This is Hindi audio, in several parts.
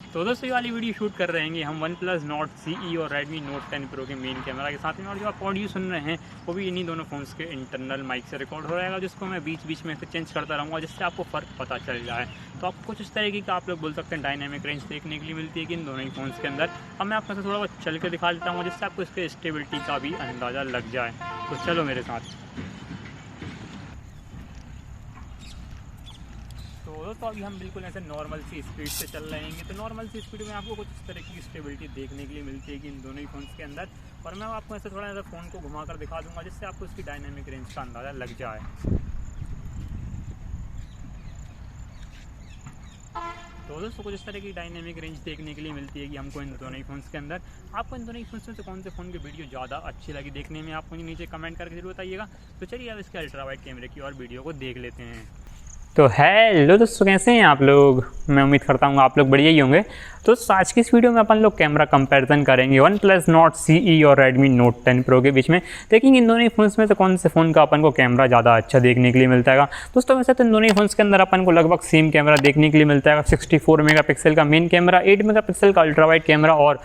तो दोस्तों ये वाली वीडियो शूट कर रहे हैं हम OnePlus Nord CE और Redmi Note 10 Pro के मेन कैमरा के साथ में, और जो आप ऑडियो सुन रहे हैं वो भी इन्हीं दोनों फ़ोन्स के इंटरनल माइक से रिकॉर्ड हो रहेगा, जिसको मैं बीच बीच में से चेंज करता रहूँगा जिससे आपको फ़र्क पता चल जाए। तो आपको कुछ इस तरीके का आप लोग बोल सकते हैं डायनामिक रेंज देखने के लिए मिलती है कि इन दोनों ही फ़ोन्स के अंदर। अब मैं आपको थोड़ा बहुत चल के दिखा देता हूँ जिससे आपको इसके स्टेबिलिटी का भी अंदाज़ा लग जाए। तो चलो मेरे साथ। तो दोस्तों अभी हम बिल्कुल ऐसे नॉर्मल सी स्पीड से चल रहे हैं, तो नॉर्मल सी स्पीड में आपको कुछ इस तरह की स्टेबिलिटी देखने के लिए मिलती है कि इन दोनों ही फ़ोन्स के अंदर। और मैं आपको ऐसे थोड़ा सा फ़ोन को घुमाकर दिखा दूंगा जिससे आपको इसकी डायनामिक रेंज का अंदाज़ा लग जाए। तो दोस्तों कुछ इस तरह की डायनामिक रेंज देखने के लिए मिलती है कि हमको इन दोनों ही फ़ोन्स के अंदर। आपको इन दोनों ही फ़ोन्स में से कौन से फ़ोन की वीडियो ज़्यादा अच्छी लगी देखने में, आप मुझे नीचे कमेंट करके जरूर बताइएगा। तो चलिए अब इसके अल्ट्रावाइड कैमरे की और वीडियो को देख लेते हैं। तो हेलो दोस्तों, कैसे हैं आप लोग? मैं उम्मीद करता हूँ आप लोग बढ़िया ही होंगे। तो आज की इस वीडियो में अपन लोग कैमरा कंपैरिजन करेंगे OnePlus Nord CE और Redmi Note 10 Pro के बीच में। देखेंगे इन दोनों ही फ़ोन्स में से कौन से फ़ोन का अपन को कैमरा ज़्यादा अच्छा देखने के लिए मिलता है। दोस्तों वैसे तो इन दोनों ही फ़ोन्स के अंदर अपन को लगभग सेम कैमरा देखने के लिए मिलता है। 64 मेगापिक्सल का मेन कैमरा, 8 मेगापिक्सल का अल्ट्रावाइड कैमरा, और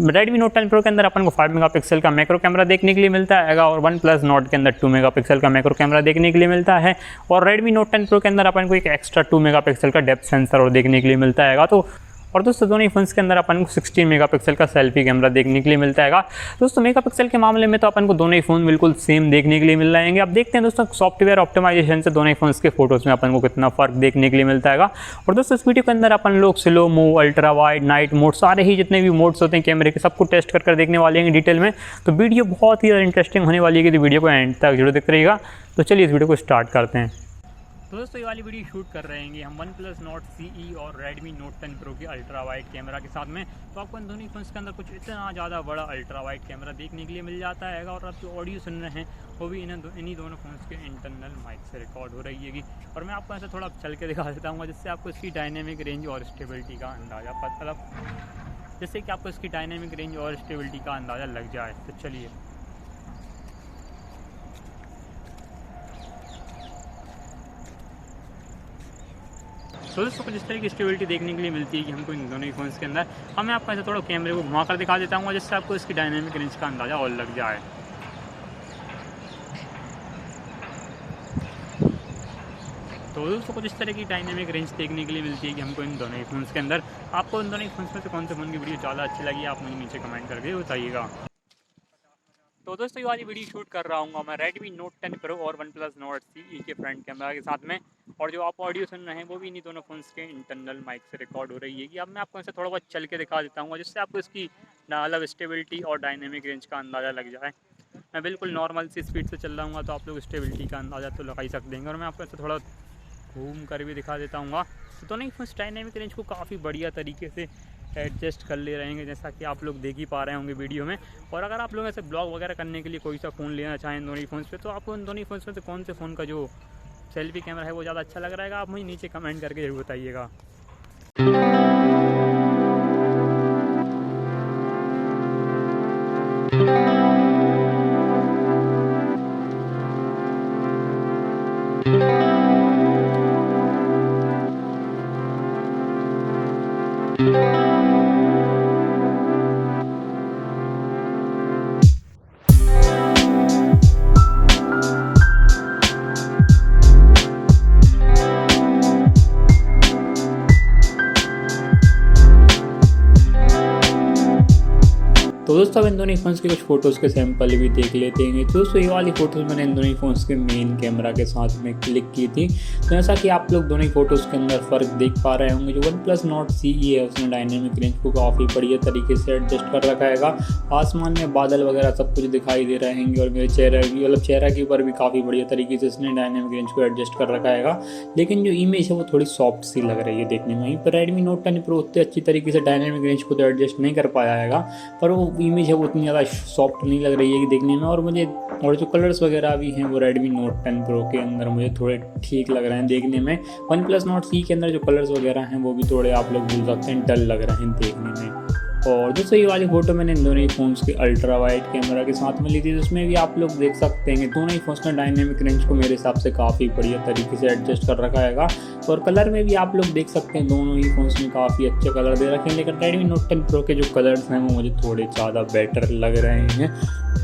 Redmi Note 10 Pro के अंदर अपन को 5 मेगापिक्सल का मैक्रो कैमरा देखने के लिए मिलता है, और OnePlus Nord के अंदर 2 मेगापिक्सल का मैक्रो कैमरा देखने के लिए मिलता है, और Redmi Note 10 Pro के अंदर अपन को एक एक्स्ट्रा 2 मेगापिक्सल का डेप्थ सेंसर और देखने के लिए मिलता है। तो और दोस्तों दोनों ही फोन्स के अंदर अपन को 16 मेगापिक्सल का सेल्फी कैमरा देखने के लिए मिलता है। दोस्तों मेगापिक्सल के मामले में तो अपन को दोनों ही फ़ोन बिल्कुल सेम देखने के लिए मिल रहेंगे। अब देखते हैं दोस्तों सॉफ्टवेयर ऑप्टिमाइजेशन से दोनों ही फोन्स के फोटोज़ में अपन को कितना फ़र्क देखने के लिए मिलता है। और दोस्तों इस वीडियो के अंदर अपन लोग slow mo, ultra wide, night mode, सारे ही जितने भी मोड्स होते हैं कैमरे के सबको टेस्ट कर देखने वाले हैं डिटेल में। तो वीडियो बहुत ही इंटरेस्टिंग होने वाली है, कि वीडियो को एंड तक जरूर देखते रहिएगा। तो चलिए इस वीडियो को स्टार्ट करते हैं। तो दोस्तों ये वाली वीडियो शूट कर रहे हैं हम OnePlus Nord CE और Redmi Note 10 Pro के अल्ट्रा वाइड कैमरा के साथ में। तो आपको इन दोनों ही फोन्स के अंदर कुछ इतना ज़्यादा बड़ा अल्ट्रा वाइड कैमरा देखने के लिए मिल जाता है, और आप जो ऑडियो सुन रहे हैं वो भी इन्हीं दोनों फोन्स के इंटरनल माइक से रिकॉर्ड हो रही है। और मैं आपको ऐसे थोड़ा चल के दिखा देता हूँ जिससे आपको इसकी डायनेमिक रेंज और स्टेबिलिटी का अंदाज़ा जिससे कि आपको इसकी डायनेमिक रेंज और स्टेबिलिटी का अंदाज़ा लग जाए। तो चलिए। तो दोस्तों कुछ इस तरह की स्टेबिलिटी देखने के लिए मिलती है कि हमको इन दोनों ही फोन्स के अंदर। अब मैं आपको ऐसे थोड़ा कैमरे को घुमाकर दिखा देता हूँ जिससे आपको इसकी डायनामिक रेंज का अंदाज़ा और लग जाए। तो दोस्तों कुछ इस तरह की डायनामिक रेंज देखने के लिए मिलती है कि हमको इन दोनों ही फोन्स के अंदर। आपको इन दोनों ही फोन्स में से कौन से फ़ोन की वीडियो ज़्यादा अच्छी लगी आप मुझे नीचे कमेंट करके बताइएगा। तो दोस्तों ये वाली वीडियो शूट कर रहा हूँ मैं Redmi Note 10 Pro और OnePlus Nord CE के फ्रंट कैमरा के साथ में। और जो आप ऑडियो सुन रहे हैं वो भी इन्हीं दोनों फोन्स के इंटरनल माइक से रिकॉर्ड हो रही है। कि अब मैं आपको ऐसे थोड़ा बहुत चल के दिखा देता हूँ जिससे आपको इसकी मतलब स्टेबिलिटी और डायनेमिक रेंज का अंदाज़ा लग जाए। मैं बिल्कुल नॉर्मल सी स्पीड से चल रहा हूँ, तो आप लोग स्टेबिलिटी का अंदाज़ा तो लगा ही सकते हैं। और मैं आपको ऐसे थोड़ा घूम कर भी दिखा देता हूँ। तो दोनों ही फोन्स डायनेमिक रेंज को काफ़ी बढ़िया तरीके से एडजस्ट कर ले रहेंगे, जैसा कि आप लोग देख ही पा रहे होंगे वीडियो में। और अगर आप लोग ऐसे ब्लॉग वगैरह करने के लिए कोई सा फ़ोन लेना चाहें दोनों ही फ़ोन्स पे, तो आपको इन दोनों ही फ़ोन्स में से कौन से फ़ोन का जो सेल्फी कैमरा है वो ज़्यादा अच्छा लग रहा है, आप मुझे नीचे कमेंट करके जरूर बताइएगा। तो दोस्तों अब इन दोनों फ़ोन्स के कुछ फ़ोटोज़ के सैंपल भी देख लेते हैं। तो दोस्तों ये वाली फ़ोटोज़ मैंने इन दोनों फ़ोन्स के मेन कैमरा के साथ में क्लिक की थी। तो जैसा कि आप लोग दोनों ही फ़ोटोज़ के अंदर फ़र्क देख पा रहे होंगे, जो OnePlus Nord CE है उसने डायनेमिक रेंज को काफ़ी बढ़िया तरीके से एडजस्ट कर रखा है। आसमान में बादल वगैरह सब कुछ दिखाई दे रहे हैं, और मेरे चेहरा के ऊपर भी काफ़ी बढ़िया तरीके से इसने डायनेमिक रेंज को एडजस्ट कर रखा है। लेकिन जो इमेज है वो थोड़ी सॉफ्ट सी लग रही है देखने में। वहीं पर Redmi Note 10 Pro उतनी अच्छी तरीके से डायनेमिक रेंज को तो एडजस्ट नहीं कर पाया है, पर वो इमेज है वो उतनी ज़्यादा सॉफ्ट नहीं लग रही है कि देखने में। और जो कलर्स वगैरह भी हैं वो Redmi Note 10 Pro के अंदर मुझे थोड़े ठीक लग रहे हैं देखने में। OnePlus Nord CE के अंदर जो कलर्स वगैरह हैं वो भी थोड़े आप लोग बोल सकते हैं डल लग रहे हैं देखने में। और दोस्तों ये वाली फ़ोटो मैंने इन दोनों ही फ़ोन्स के अल्ट्रा वाइड कैमरा के साथ में ली थी। उसमें भी आप लोग देख सकते हैं कि दोनों ही फ़ोन्स ने डायनेमिक रेंज को मेरे हिसाब से काफ़ी बढ़िया तरीके से एडजस्ट कर रखा है। और कलर में भी आप लोग देख सकते हैं दोनों ही फ़ोन्स में काफ़ी अच्छे कलर दे रखे हैं, लेकिन Redmi Note 10 Pro के जो कलर्स हैं वो मुझे थोड़े ज़्यादा बेटर लग रहे हैं।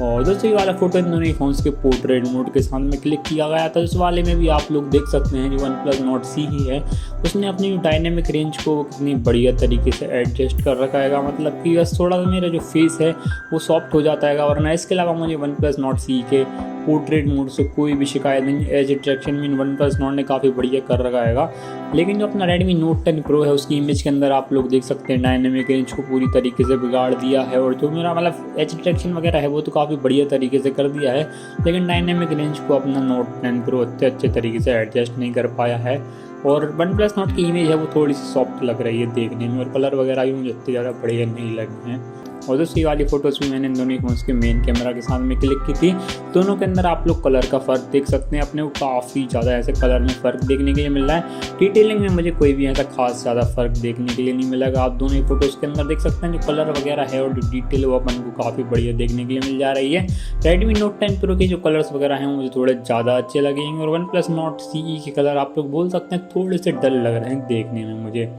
और दोस्तों ये वाला फोटो इन दोनों ही फ़ोन्स के पोर्ट्रेट मोड के साथ में क्लिक किया गया था। इस वाले में भी आप लोग देख सकते हैं जो OnePlus Nord C ही है उसने अपनी डायनेमिक रेंज को कितनी बढ़िया तरीके से एडजस्ट कर रखा है, मतलब कि बस थोड़ा सा मेरा जो फेस है वो सॉफ्ट हो जाता है। और ना इसके अलावा मुझे OnePlus Nord C के पोर्ट्रेट मोड से कोई भी शिकायत नहीं, एज अट्रैक्शन में OnePlus Nord ने काफ़ी बढ़िया कर रखा है। लेकिन जो अपना Redmi Note 10 Pro है उसकी इमेज के अंदर आप लोग देख सकते हैं डायनेमिक रेंज को पूरी तरीके से बिगाड़ दिया है, और जो मेरा मतलब एज अट्रैक्शन वगैरह है वो तो काफ़ी बढ़िया तरीके से कर दिया है, लेकिन डायनेमिक रेंज को अपना Note 10 Pro अच्छे तरीके से एडजस्ट नहीं कर पाया है। और OnePlus Nord की इमेज है वो थोड़ी सी सॉफ्ट लग रही है देखने में, और कलर वगैरह भी मुझे इतने ज़्यादा बढ़िया नहीं लगे हैं। और दोस्तों ये वाली फ़ोटोज़ भी मैंने दोनों फ़ोन्स के मेन कैमरा के साथ में क्लिक की थी। दोनों के अंदर आप लोग कलर का फ़र्क देख सकते हैं, अपने को काफ़ी ज़्यादा ऐसे कलर में फ़र्क देखने के लिए मिल रहा है। डिटेलिंग में मुझे कोई भी ऐसा खास ज़्यादा फ़र्क देखने के लिए नहीं मिलेगा। आप दोनों ही फ़ोटोज़ के अंदर देख सकते हैं जो कलर वगैरह है और जो डिटेल वो अपन को काफ़ी बढ़िया देखने के लिए मिल जा रही है। Redmi Note 10 Pro के जो कलर्स वगैरह हैं मुझे थोड़े ज़्यादा अच्छे लगेंगे, और OnePlus Nord CE के कलर आप लोग बोल सकते हैं थोड़े से डल लग रहे हैं देखने में मुझे।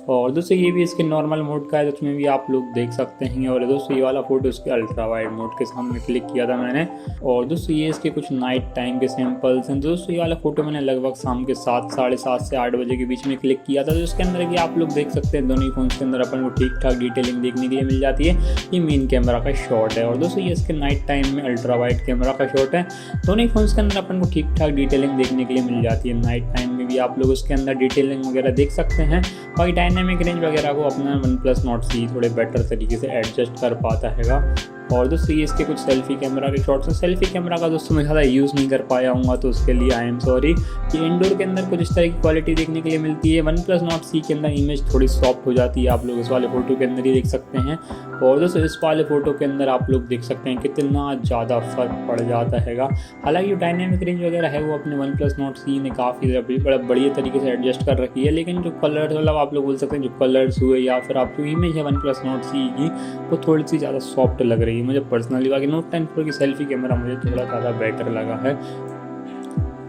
और दोस्तों ये भी इसके नॉर्मल मोड का है, उसमें भी आप लोग देख सकते हैं। और दोस्तों ये वाला फोटो इसके अल्ट्रा वाइड मोड के सामने क्लिक किया था मैंने। और दोस्तों ये इसके कुछ नाइट टाइम के सैंपल्स हैं। दोस्तों ये वाला फोटो मैंने लगभग शाम के 7, साढ़े 7 से 8 बजे के बीच में क्लिक किया था। तो इसके अंदर भी आप लोग देख सकते हैं दोनों ही फोन के अंदर अपन को ठीक ठाक डिटेलिंग देखने के लिए मिल जाती है। ये मेन कैमरा का शॉट है, और दोस्तों ये इसके नाइट टाइम में अल्ट्रा वाइड कैमरा का शॉट है। दोनों ही फोन के अंदर अपन को ठीक ठाक डिटेलिंग देखने के लिए मिल जाती है। नाइट टाइम में भी आप लोग उसके अंदर डिटेलिंग वगैरह देख सकते हैं। बाकी डायनेमिक रेंज वगैरह को अपना OnePlus Nord C थोड़े बेटर तरीके से एडजस्ट कर पाता हैगा। और दोस्तों ये इसके कुछ सेल्फी कैमरा के शॉट्स हैं। सेल्फी कैमरा का दोस्तों मैं ज़्यादा यूज़ नहीं कर पाया हूँ, तो उसके लिए आई एम सॉरी। ये इंडोर के अंदर कुछ इस तरह की क्वालिटी देखने के लिए मिलती है। OnePlus Nord C के अंदर इमेज थोड़ी सॉफ्ट हो जाती है, आप लोग इस वाले फोटो के अंदर ही देख सकते हैं। और दोस्तों इस वाले फोटो के अंदर आप लोग देख सकते हैं कितना ज़्यादा फर्क पड़ जाता हैगा। हालांकि जो डायनेमिक रेंज वगैरह है वो अपने OnePlus Nord C ने काफ़ी बड़ा बढ़िया तरीके से एडजस्ट कर रखी है, लेकिन जो कलर मतलब आप लोग बोल सकते हैं जो कलर्स हुए या फिर आप जो इमेज है OnePlus Nord C की वो थोड़ी सी ज़्यादा सॉफ्ट लग रही है मुझे पर्सनली। बाकी Note 10 Pro की सेल्फी कैमरा मुझे थोड़ा ज़्यादा बेटर लगा है।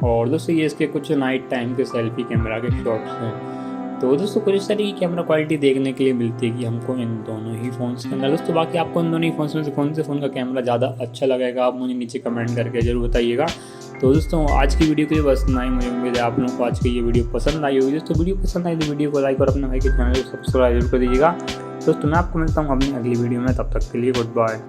और दोस्तों ये इसके कुछ नाइट टाइम के सेल्फी कैमरा के शॉट्स हैं। तो दोस्तों कुछ इस तरह की कैमरा क्वालिटी देखने के लिए मिलती है कि हमको इन दोनों ही फ़ोन्स के अंदर। दोस्तों बाकी आपको इन दोनों ही फ़ोन्स में से कौन से फ़ोन का कैमरा ज़्यादा अच्छा लगेगा आप मुझे नीचे कमेंट करके ज़रूर बताइएगा। तो दोस्तों आज की वीडियो के लिए बस इतना ही। मुझे उम्मीद है आप लोगों को आज की ये वीडियो पसंद आई होगी। दोस्तों वीडियो पसंद आई तो वीडियो को लाइक और अपने भाई के चैनल को सब्सक्राइब जरूर कर दीजिएगा। दोस्तों मैं आपको मिलता हूँ अपनी अगली वीडियो में, तब तक के लिए गुड बाय।